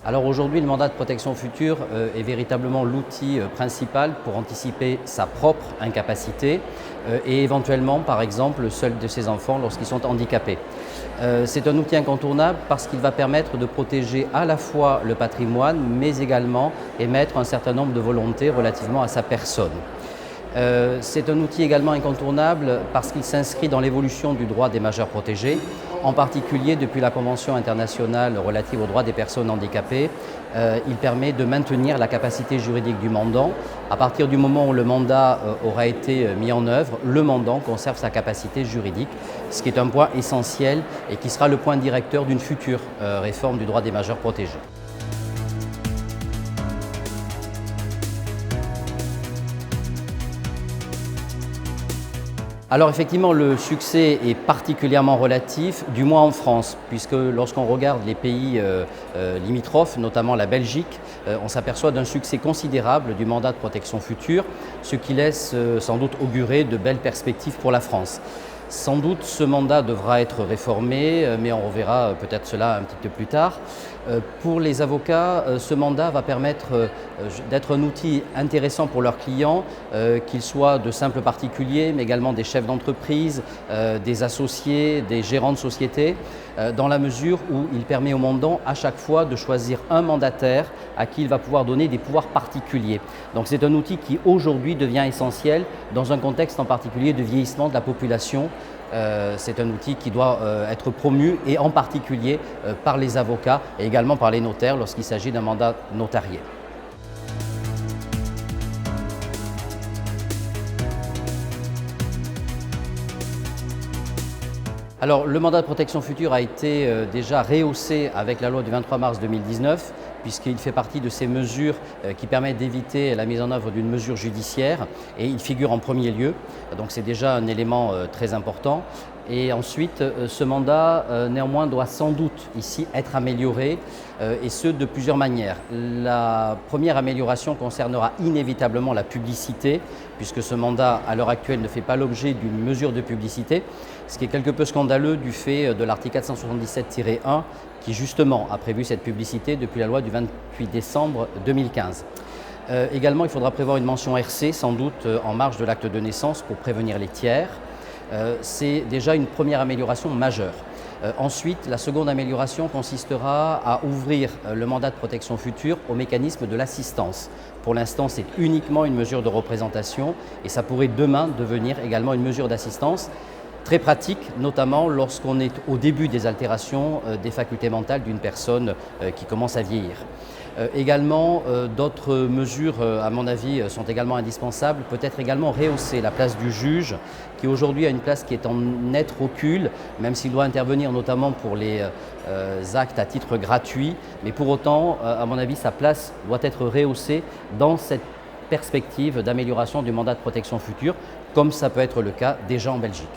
Alors aujourd'hui, le mandat de protection future est véritablement l'outil principal pour anticiper sa propre incapacité et éventuellement, par exemple, celle de ses enfants lorsqu'ils sont handicapés. C'est un outil incontournable parce qu'il va permettre de protéger à la fois le patrimoine, mais également émettre un certain nombre de volontés relativement à sa personne. C'est un outil également incontournable parce qu'il s'inscrit dans l'évolution du droit des majeurs protégés, en particulier depuis la Convention internationale relative aux droits des personnes handicapées. Il permet de maintenir la capacité juridique du mandant. À partir du moment où le mandat aura été mis en œuvre, le mandant conserve sa capacité juridique, ce qui est un point essentiel et qui sera le point directeur d'une future réforme du droit des majeurs protégés. Alors effectivement, le succès est particulièrement relatif, du moins en France, puisque lorsqu'on regarde les pays limitrophes, notamment la Belgique, on s'aperçoit d'un succès considérable du mandat de protection future, ce qui laisse sans doute augurer de belles perspectives pour la France. Sans doute ce mandat devra être réformé, mais on reverra peut-être cela un petit peu plus tard. Pour les avocats, ce mandat va permettre d'être un outil intéressant pour leurs clients, qu'ils soient de simples particuliers, mais également des chefs d'entreprise, des associés, des gérants de sociétés, dans la mesure où il permet au mandant à chaque fois de choisir un mandataire à qui il va pouvoir donner des pouvoirs particuliers. Donc c'est un outil qui aujourd'hui devient essentiel dans un contexte en particulier de vieillissement de la population. C'est un outil qui doit être promu et en particulier par les avocats et également par les notaires lorsqu'il s'agit d'un mandat notarié. Alors, le mandat de protection future a été déjà rehaussé avec la loi du 23 mars 2019, puisqu'il fait partie de ces mesures qui permettent d'éviter la mise en œuvre d'une mesure judiciaire et il figure en premier lieu. Donc c'est déjà un élément très important. Et ensuite, ce mandat, néanmoins, doit sans doute ici être amélioré, et ce de plusieurs manières. La première amélioration concernera inévitablement la publicité, puisque ce mandat, à l'heure actuelle, ne fait pas l'objet d'une mesure de publicité, ce qui est quelque peu scandaleux du fait de l'article 477-1, qui justement a prévu cette publicité depuis la loi du 28 décembre 2015. Également, il faudra prévoir une mention RC, sans doute en marge de l'acte de naissance, pour prévenir les tiers. C'est déjà une première amélioration majeure. Ensuite, la seconde amélioration consistera à ouvrir le mandat de protection future au mécanisme de l'assistance. Pour l'instant, c'est uniquement une mesure de représentation et ça pourrait demain devenir également une mesure d'assistance très pratique, notamment lorsqu'on est au début des altérations des facultés mentales d'une personne qui commence à vieillir. Également, d'autres mesures, à mon avis, sont également indispensables. Peut-être également rehausser la place du juge, qui aujourd'hui a une place qui est en net recul, même s'il doit intervenir notamment pour les actes à titre gratuit. Mais pour autant, à mon avis, sa place doit être rehaussée dans cette perspective d'amélioration du mandat de protection future, comme ça peut être le cas déjà en Belgique.